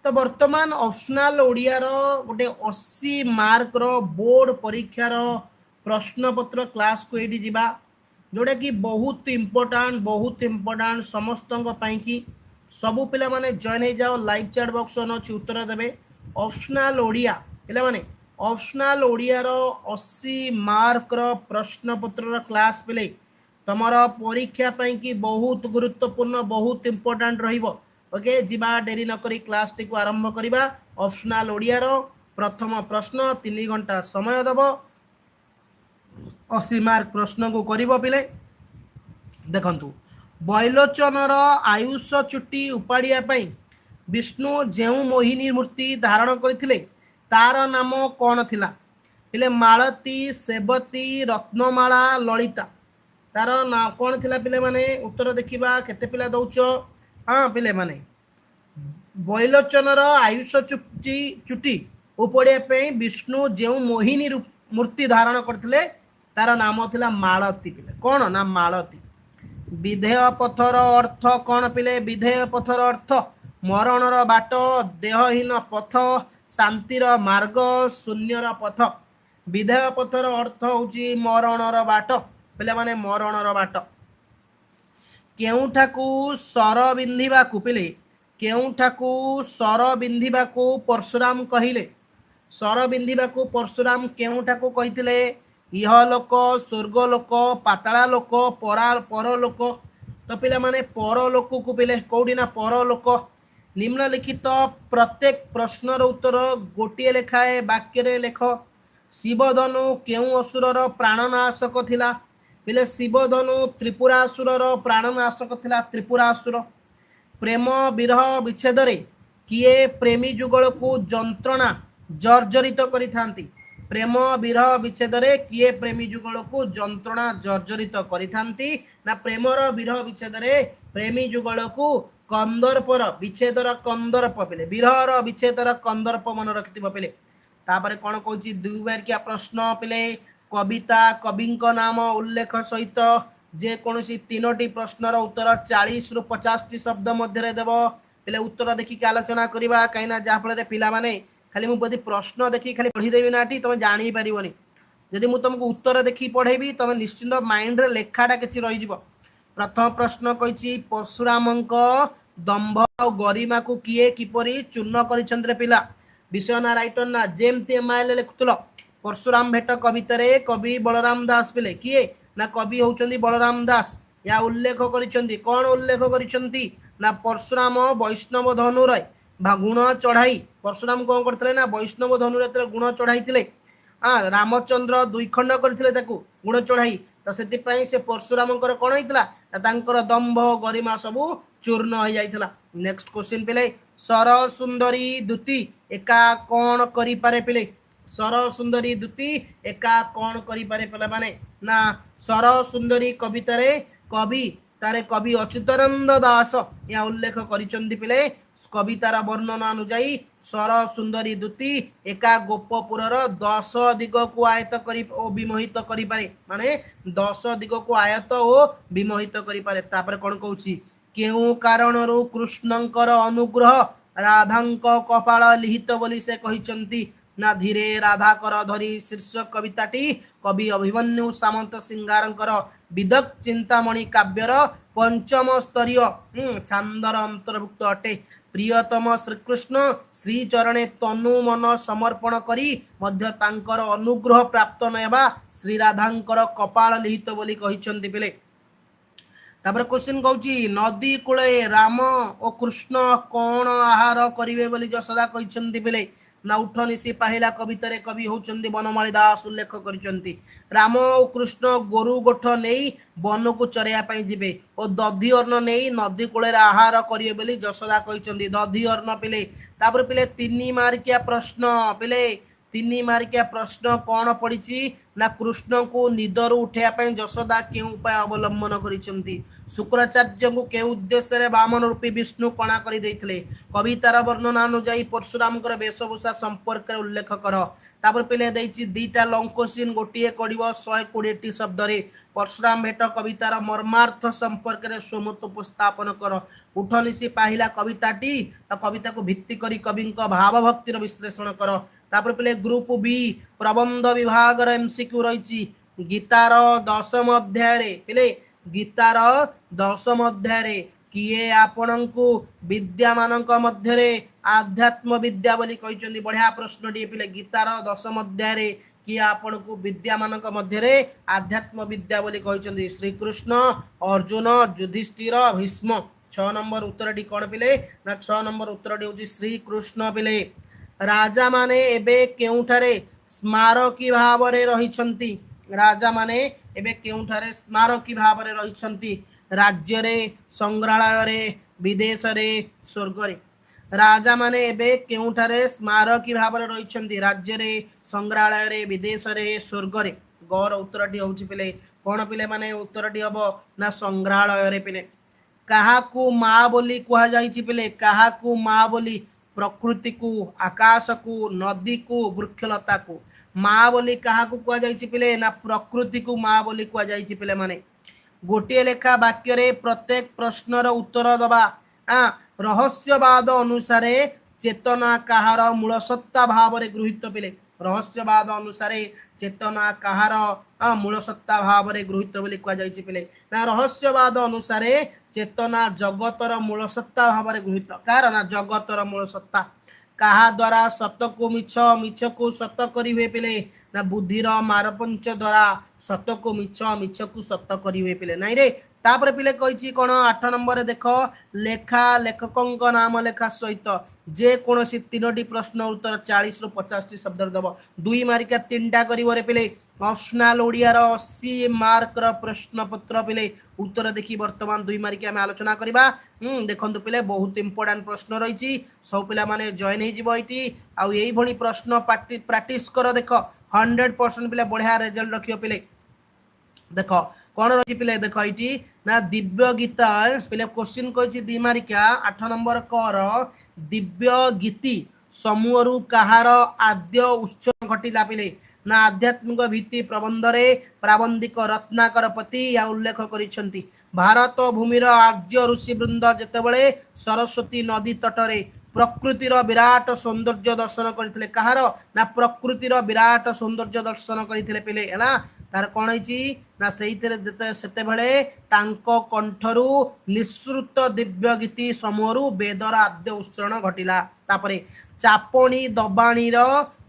तो वर्तमान ऑप्शनल ओडिया रो गोटे 80 मार्क रो बोर्ड परीक्षार प्रश्न पत्र क्लास को ये जीवा जोटा कि बहुत इम्पोर्टाट समस्त कि सबू पिला माने जॉइन हो जाओ लाइव चैट बॉक्स ऑन अच्छी उत्तर देवे ऑप्शनल ओडिया पिला माने ऑप्शनल ओडिया रो 80 मार्क रो प्रश्न पत्र क्लास पिले तुमर परीक्षा कि बहुत गुरुत्वपूर्ण बहुत इम्पोर्टाट रहिबो ओके जीवा डेरी नकरी क्लास टी को आरंभ करवा ऑप्शनल ओडिया रो प्रथम प्रश्न 3 घंटा समय दब 80 मार्क प्रश्न को करिबो पिले देखंतु बयलोचनर आयुष चुटी उपाड़िया विष्णु जेउ मोहिनी मूर्ति धारण करथिले तार नाम कौन थिला पिले मालती सेवती रत्नमाला ललिता तार ना कौन थिला पिले माने उत्तर देखिबा केते पिला दउचो हाँ पिले माने बयलोचनर आयुष चुटी उपाड़िया विष्णु जेउ मोहिनी मूर्ति धारण करथिले तार नाम थिला मालती पिले कौन ना मालती विधेय पथर अर्थ कौन पिले विधेय पथर अर्थ मरणर बाट देहहीन पथ शांतिर मार्ग शून्यर पथ विधेय पथर अर्थ होची मरणर बाट पिले माने मरणर बाट केउठाकू सर बिंधिबाकू पिले केउठाकू सर बिंधिबाकू परशुराम कहिले सर बिंधिबाकू परशुराम केउठाकू कहिथिले इह लोक स्वर्ग लोक पाताला लोक परलोक तो पिला माने परलोक को पिले कौटी ना परलोक निम्नलिखित प्रत्येक प्रश्नर उत्तर गोटे लेखाए वाक्य लेख शिवधनु केउ असुरर प्राणनाशक थिला पिले शिवधनु त्रिपुरासुरर प्राणनाशक थिला त्रिपुरासुर प्रेम विरह विच्छेद किए प्रेमी जुगल को जंत्रणा जर्जरित करिथांती प्रेम विरह विच्छेद किए प्रेमी जुगल को जंत्रणा जर्जरित करिथांती ना प्रेमर विरह विच्छेद प्रेमी जुगल को कंदर्पर विच्छेदर कंदर्प पिले विरहर विच्छेदर कंदर्प मन रखिथिबो पिले तापर कोन कहूची दुई मार्किया प्रश्न पिले कविता कविंक नाम उल्लेख सहित जे कोनसी तीनोटी प्रश्नर उत्तर 40 रु 50 टी शब्द मध्य देव पिले उत्तर देखिक आलोचना करवा कहीं जहाँ फल पिला माने खाली मुझे प्रश्न देखी खाली पढ़ीदेवी ना तुम जानी पारनी जदि मुझे तुमको उत्तर देखी पढ़ेबी तुम निश्चिंत माइंड रे लेखाटा किसी रही प्रथम प्रश्न कही परशुराम दंभ और गरिमा को किए किपरि चूर्ण कर पिला विषय ना राइटर ना जेमती एमआईएल लिखुल परशुराम भेट कवितार कवि बलराम दास पिले किए ना कवि होउचंदी बलराम दास या उल्लेख करिसेंती कौन उल्लेख करिसेंती ना परशुराम वैष्णव धनुर गुण चढ़ाई परशुराम कौन करते ना वैष्णव धनुर गुण चढ़ाई रामचंद्र दुई खंड करते गुण चढ़ाई तो से परशुराम कौन होता दंभ गरिमा सबू चूर्ण हो जाता नेक्स्ट क्वेश्चन पिले सर सुंदरी दूती एका कौन करिपारे पिले सर सुंदरी दूती एका कौन करिपारे पिले माने ना सर सुंदरी कवितार कवि तारे कवि अच्युतानंद दास या उल्लेख करिसेंती पिले कवितार वर्णना अनुजाई सर सुंदरी दूती एका गोपपुर 10 दिग को आयत करी ओ विमोहित करि पारे माने 10 दिग को आयत ओ विमोहित करि पारे तापर कोन कहूची केउ कारणरू कृष्णंकर अनुग्रह राधांक कपाल लिहित बोली से कहिचंती ना धीरे राधा कर धरी शीर्षक कविताटी कवि अभिमन्यु सामंत सिंगारंकर विदक चिंतामणि काव्यर पंचम स्तरीय छांदर अंतर्भुक्त अटे प्रियतम श्रीकृष्ण श्रीचरणे तनु मन समर्पण करी मध्य तांकर अनुग्रह प्राप्त नवा श्री राधांकर कपाल लिहित बोली कहिचंती पिले तापर क्वेश्चन कहूची नदी कूले राम और कृष्ण कौन आहार करिवे बोली यशोदा कहिचंती पिले ना उठ निशी पाहिला कवितार कवि होचंदी बनमाली दास उल्लेख करिसंती राम और कृष्ण गोरु गोठ नहीं वन को चरेया पई जिबे और दधी अन्न नहीं नदी कूले आहार करिवे बोली यशोदा कहिसंती दधी अन्न पिले तापर पिले 3 मार्किया प्रश्न पिले 3 मार्किया प्रश्न कौन पड़ी ना कृष्ण को निदर उठाइबा यशोदा के उपाय अवलंबन करिसेंती शुक्राचार्य को के उद्देश्य रे वामन रूपी विष्णु कणा करि दैथिले कवितार वर्णना अनुसार परशुराम वेशभूषा संपर्क उल्लेख कर तापर पिले दैछि दीटा लंग क्वेश्चन गोटिए कडिव 120 टी शब्द रे परशुराम भेट कवितार मर्मार्थ संपर्क रे स्वमत उपस्थापन कर उठनिसी पाहिला कविताटी कविता को भित्ति करी कवि भाव भक्तिर विश्लेषण कर तापर पिले ग्रुप बी प्रबंध विभाग एमसीक्यू रही गीतार 10 अध्याय पिले गीतार 10 अध्याय किए आपण को विद्या मानक मध्य आध्यात्म विद्या बोली कहते बढ़िया प्रश्न टी पिले गीतार 10 अध्याय किए आपण को विद्या मानक मध्य आध्यात्म विद्या बोली कहते श्रीकृष्ण अर्जुन युधिष्ठिर भीष्म 6 नंबर उत्तर टी कौन पिले ना 6 नंबर उत्तर टी होची श्रीकृष्ण पिले राजा माने एबे केउठारे स्मारकी भावरे रहिछंती राजा माने एबे केउठारे स्मारकी भावरे रहिछंती राज्य रे संग्रहालय रे विदेश रे स्वर्ग रे राजा माने एबे केउठारे स्मारकी भावरे रहिछंती राज्य रे संग्रहालय रे विदेश रे स्वर्ग रे गौर उत्तरटी होउची पिले कोन पिले माने उत्तरटी हबो ना संग्रहालय रे पिले काहाकू मां बोली कुहा जाईची पिले काहाकू मां बोली प्रकृति को आकाश को नदी को वृक्षलता को माँ बोली क्या कह पिले ना प्रकृति को माँ बोली कह पिले माने गोटे लेखा वाक्य रे प्रत्येक प्रश्नर उत्तर दबा रहस्यवाद अनुसार चेतना कहार मूल सत्ता भाव रे गृहीत पिले रहस्यवाद अनुसार चेतना कहार मूल सत्ता भाव रे गृहीत बोली कह पिले ना रहस्यवाद अनुसार चेतना जगतर मूल सत्ता भाव रे गृहीत कार ना जगतर मूल सत्ता कहा द्वारा सत को मिछ मिछ को सत करी हुए पिले ना बुद्धिर मारपंच द्वारा सत को मिछ मिछ को सत करी हुए पिले नहीं रे तापर पिले कही कौन 8 नंबर देख लेखा लेखकों नाम लेखा सहित जे कौन सी 3टी प्रश्न उत्तर 40 रु 50 शब्द दब 2 मार्किया 3टा करिवरे पिले ऑप्शनल ओडिया 80 मार्क र प्रश्न पत्र पिले उत्तर देखी वर्तमान 2 मार्किया में आलोचना करबा देखंतु पिले बहुत इंपोर्टेंट प्रश्न रही सब पिला माने जॉइन हे जिवो इति आ एई भली प्रश्न प्रैक्टिस कर देख 100% पिले बढ़िया रिजल्ट रखियो पिले देख कौन रही पिले देख ये ना दिव्य गीता पिले क्वेश्चन कही 2 मार्किया 8 नंबर कर दिव्य गीति समूह कहार आद्य उत्स घटिला पिले ना आध्यात्मिक भित्ति प्रबंध रे प्राबंधिक रत्नाकर पति या उल्लेख करिसेंती भारत भूमिर आर्य ऋषि वृंद जेतेबेले सरस्वती नदी तटरे प्रकृतिर विराट सौंदर्य दर्शन करथिले कहार ना प्रकृतिर विराट सौंदर्य दर्शन करथिले पिले हैना तार कौन ना से कंठरू निःसृत दिव्य गीति समूह वेदर आद्य उच्चारण घटिला तापरे चापणी दबाणी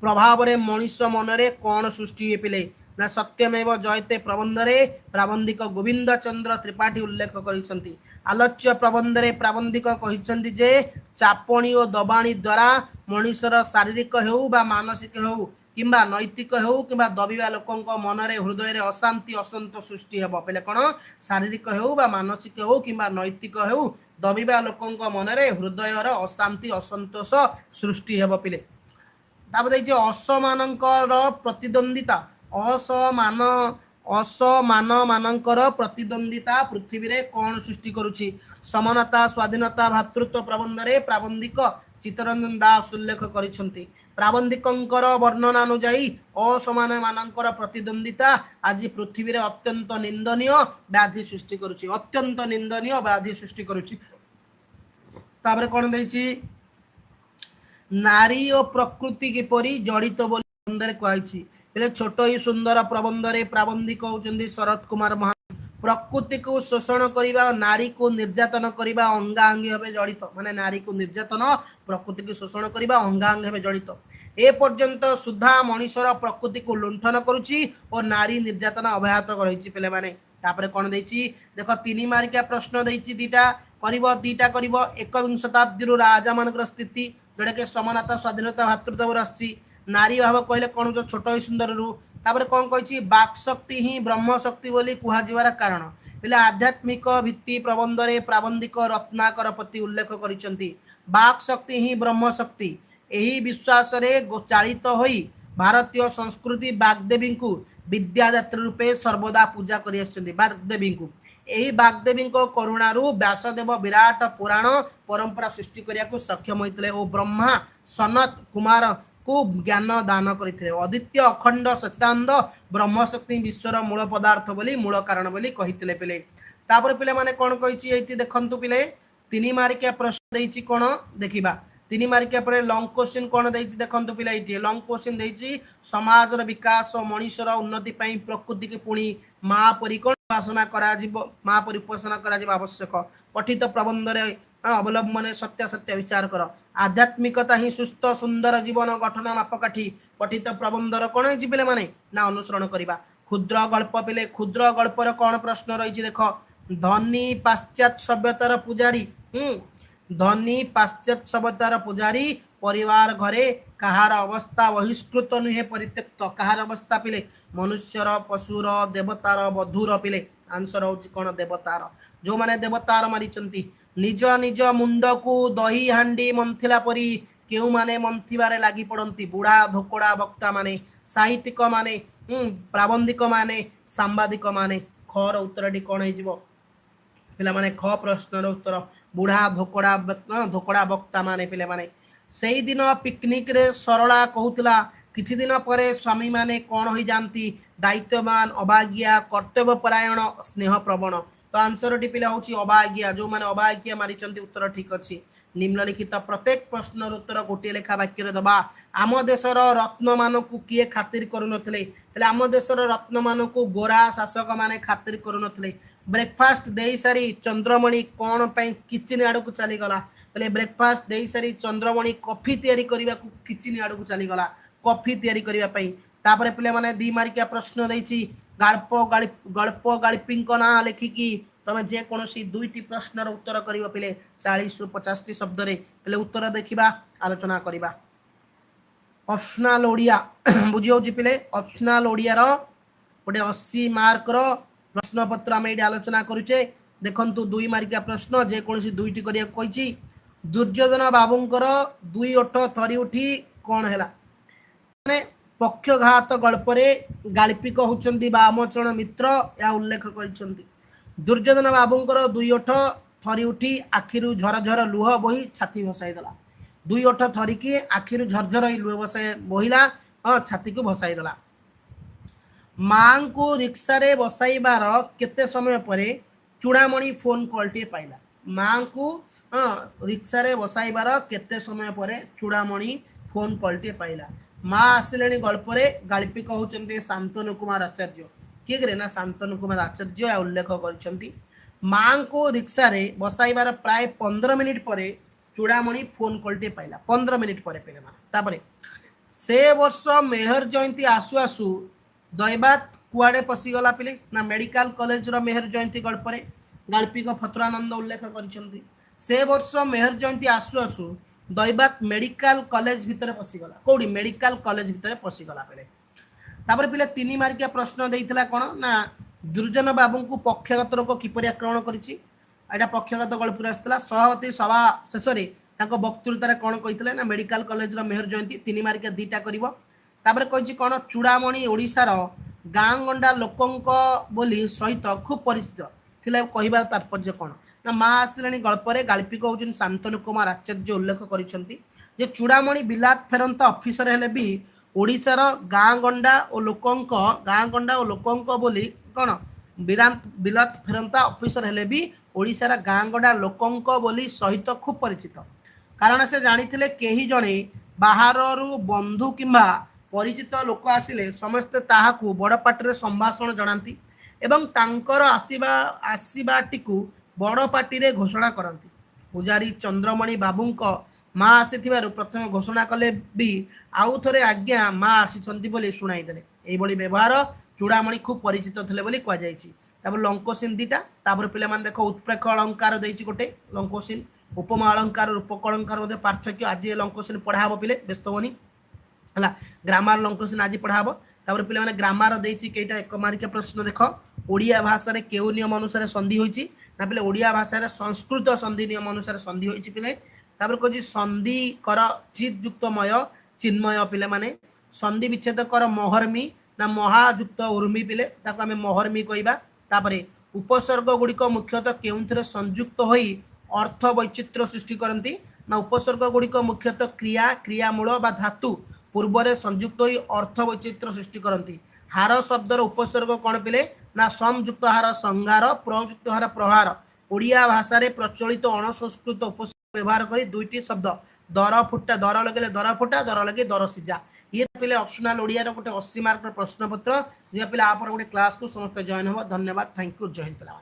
प्रभाव रे मनीष मनरे कौन सृष्टि पिले ना सत्यमेव जयते प्रबंध रे प्राबंधिक गोविंद चंद्र त्रिपाठी उल्लेख करिसेंती आलोच्य प्रबंध रे प्राबंधिक कहिसेंती जे चापणी और दबाणी द्वारा मनीषर शारीरिक हेउ बा मानसिक हेउ किंबा नैतिक हेउ किंबा दबिबा लोकंक मनरे हृदय रे अशांति असंतोष सृष्टि हेबो पहिले कोन शारीरिक हेउ बा मानसिक हेउ किंबा नैतिक हेउ दबिबा लोकंक मनरे हृदय रे अशांति असंतोष सृष्टि हेबो पिले तापर दैछि असमानंकर प्रतिद्वंदिता असमान मानकर प्रतिद्वंदिता पृथ्वी रे कौन सृष्टि करुछि समानता स्वाधीनता भातृत्व प्रबंध रे प्राबंधिक चित्तरंजन दास उल्लेख करिसेंती प्राबंधिकंकर वर्णना अनुजाई असमान मानकर प्रतिद्वंदिता आज पृथ्वी रे अत्यंत निंदनीय व्याधि सृष्टि करुछि अत्यंत निंदनीय व्याधि सृष्टि करुछि तापर कोन दैछि नारी और प्रकृति किपरि जड़ित बोली प्रबंध रे कहैछि पहले छोट ही सुंदर प्रबंध रे प्राबंधिक होउचंदी शरद कुमार महान प्रकृति को शोषण करिबा नारी को निर्यातन करिबा अंगांगी भाबे जड़ित माने नारी को निर्यातन प्रकृति को शोषण करिबा अंगांगी भाबे जड़ित ए पर्यंत सुधा मनीषर प्रकृति को लुंठन करुछि और नारी निर्यातन अव्याहत करैछि पिले माने तापरे कोन दैछि देखो 3 मार्किया प्रश्न दैछि दीटा करिवो 21 शताब्दी राजा मानकर स्थिति जोड़ा के समानता स्वाधीनता भातृत्व आछि नारी भाव कहले कौन जो छोट ही सुंदर रू तापर कौन कही बाक शक्ति ही ब्रह्म शक्ति बोली कुहार कारण पहले आध्यात्मिक भित्ति प्रबंध रे प्राबंधिक रत्नाकर पति उल्लेख करिसेंती बाक शक्ति ही ब्रह्म शक्ति एही विश्वास रे चालित होई भारतीय संस्कृति बागदेवी को विद्यादात्री रूपे सर्वदा पूजा करि आछन्ती बाग्देवी को। एही बाग्देवी करुणारू व्यासदेव विराट पुराण परंपरा सृष्टि करिया को सक्षम होइतले ओ ब्रह्मा सनत कुमार को ज्ञान दान करते। अद्वितीय अखंड सच्चिदानंद ब्रह्मशक्ति विश्वर मूल पदार्थ बोली मूल कारण बोली कहितले पिले। तापर पिले माने कोन कहिछि एठी देखंतु पिले तीन मार्किया प्रश्न देछि कोन देखिबा। तीन मार्किया पर लॉन्ग क्वेश्चन कोन देछि देखंतु पिले एठी लॉन्ग क्वेश्चन देछि समाजर विकास मनुष्यर उन्नति पई प्रकृति के पुणी मा परि कोन उपासना करा जिवो मा परि उपासना करा जिवो आवश्यक। पठित प्रबंध रे अवलंबन सत्य सत्य विचार कर। आध्यात्मिकता ही सुस्थ सुंदर जीवन गठन मापकाठी। पठित प्रबंधर कौन है पिले माने ना अनुसरण करवा। क्षुद्र गल्प पिले क्षुद्र गल्पर कौन प्रश्न रही देख। धनी पाश्चात्य सभ्यतार पुजारी धनी पाश्चात्य सभ्यतार पुजारी परिवार घरे कहार अवस्था बहिष्कृत नुहे परित्यक्त। कहार अवस्था पिले मनुष्यर पशुर देवतार बधुर पिले आंसर हूँ कौन देवतार जो माने देवतार मारिचंती। निज निज मुंड को दही हांडी मंथिला परी केउ माने मंथिबारे लागि पड़ती। बुढ़ा धोकड़ा वक्ता माने साहित्यिक माने प्राबंधिक माने सांबादिक माने। खर उत्तर कौन हो पिला माने ख प्रश्न उत्तर बुढ़ा धोकड़ा वक्ता माने पिले माने। सेही दिन पिकनिक रे सरला कहूतला किछि दिन परे स्वामी माने कौन हो जाती दायित्ववान अबाज्ञा कर्तव्यपरायण स्नेह प्रवण। तो आंसर टी पिला होची अबाज्ञा जो माने अबाज्ञा मारिचंती उत्तर ठीक अछि। निम्नलिखित प्रत्येक प्रश्न उत्तर गोटे लेखा वाक्य दबा। आम देशर रत्न मान को किए खातिर करू नथिले हेले आम देशर रत्न मान को गोरा शासक माने खातिर करू नथिले। ब्रेकफास्ट देई सारी चंद्रमणि कौन पई किचन आड़ को चली गला हेले ब्रेकफास्ट देई सारी चंद्रमणि कॉफी तैयारी करबा को किचन आड़ को चली गला कॉफी तैयारी करबा पई। तापरे पिले माने 2 मार्किया प्रश्न देछि गल्प गाल्पी ना लिखिकी तुम जेकोसी 2टी प्रश्नर उत्तर कर पिले 40 रु 50 शब्द रे पिले उत्तर देखा आलोचना करवा। ऑप्शनल ओडिया बुझी हो पिले ऑप्शनल ओडिया गोटे 80 मार्क प्रश्न पत्र आम ये आलोचना करुचे। देखंतु 2 मार्किया प्रश्न जेकोसी 2टी करिया कहिछि। दुर्योधन बाबूंकर 2 ओठ थरी उठी कौन है माने पक्षघात गल्परे गाल्पिक होचंती बामचरण मित्र या उल्लेख करिसंती। दुर्योधन बाबूंकर 2 ओठ थरी उठी आखिरु झरझर लुह बोही छाती भसाई देला। 2 ओठ थरिकी आखिरु झरझर लुह बसाई बोहिला छाती को भसाई देला। मां को रिक्शा रे बसाइबार केते समय परे चूड़ामणि फोन कॉल टे पाइला। मां को रिक्शा रे बसाइबार केते समय परे चूड़ामणि फोन कॉल टे पाइला। माँ आसिले गल्परे गाल्पिक होचंती शांतनु कुमार आचार्य। किए करे ना शांतनु कुमार आचार्य उल्लेख कर। माँ को रिक्शा रे बसाइबार प्राय 15 मिनिट परे चूड़ामणि फोन कॉल टे पाइला। 15 मिनिट परे पे तापरे से वर्ष मेहर जयंती आसु आसु दैबात कुआडे पसीगला पिले ना मेडिकल कॉलेज रो मेहर जयंती गल्परे गाल्पिक फतुरानंद उल्लेख कर। से वर्ष मेहर जयंती आसु आसु दैबात मेडिकल कॉलेज भितर पसीगला। कौड़ी मेडिकल कॉलेज भितर पसीगला पे। तापर पिले 3 मार्किया प्रश्न देइथिला कोन ना दुर्जन बाबू को पक्षघात रोग किपरि आक्रमण करिछि। एटा पक्षघात गल्पुर आस्थिला। सभापति सभा शेष रे ताको वक्तृतारे कोन कहिथिले ना मेडिकल कॉलेज रो मेहर जयंती 3 मार्किया 2टा करिवो। तापर कहिछि कोन चूड़ामणि ओडिसा रो गां गंडा लोकंक बोली सहित खूब परिचित थिला कहिबार तात्पर्य कोन ना माँ आसिले गल्परे गाल्पिक होउछन शांतनु कुमार आचार्य उल्लेख करिसंती जे चूड़ामणि बिलात फेरंता ऑफिसर हेले भी ओडिसा रो गां गंडा और लोकंक बोली कोन बिलात फेरंता ऑफिसर हेले भी ओडिसा रो गां गंडा लोकंक बोली सहित खूब परिचित। कारण से जानिथिले केही जणे बाहररू बंधु किंबा परिचित लोक आसिले समस्त ताहाकू बड़ पाटरे संभाषण जणांती एवं तांकर आसीबाटिकू बड़ पार्टी रे घोषणा करती। पूजारी चंद्रमणि बाबूंक माँ आसीथिबारु प्रथम घोषणा कले भी आउ थरे आज्ञा माँ आसीचंती बोली शुणाई देले। एई बोली व्यवहार चूड़ामणि खूब परिचित थिले बोली कह जायछि। तापर लंकोसिन 2टा तापर पिले मान देखो उत्प्रेक्ष अलंकार देइछि गोटे लंकोसिन उपमा अलंकार रूपक अलंकार मध्ये पार्थक्य आज लंकोसिन पढ़ाबो पिले व्यस्त होनी हला। ग्रामर लंकोसिन आज पढ़ाबो। तापर पिले माने ग्रामर देइछि केटा 1 मार्किया प्रश्न देखो। ओडिया भाषा रे केउ नियम अनुसार संधि होइछि ना पिले ओडिया भाषा रे संस्कृत संधि नियम अनुसार संधि होइछि पिले। तापर कहछि संधि कर चित युक्तमय चिन्मय पिले माने संधि विच्छेद कर मोहर्मी ना महायुक्त उर्मी पिले ताको आमे महर्मी कहबा। तापरे उपसर्ग गुड़िक मुख्यतः केउंथरे संयुक्त होई अर्थ वैचित्र्य सृष्टि करती ना उपसर्ग गुड़िक मुख्यतः क्रिया क्रियामूल बा धातु पूर्वरे संयुक्त होई अर्थ वैचित्र्य सृष्टि करती। हार शब्दर उपसर्ग कौन पिले ना संयुक्त हार संहार प्रयुक्त हार प्रहार। ओडिया भाषा रे प्रचलित अणसंस्कृत उपसर्ग व्यवहार करी दुईटी शब्द दर फुटा दर लगे दर फुटा दर लगे दर सिजा ये पिले ऑप्शनल ओडिया गोटे 80 मार्क प्रश्न पत्र जे पिले आप गोटे क्लास को समस्त जॉइन हो। धन्यवाद थैंक यू जय हिंद पिला।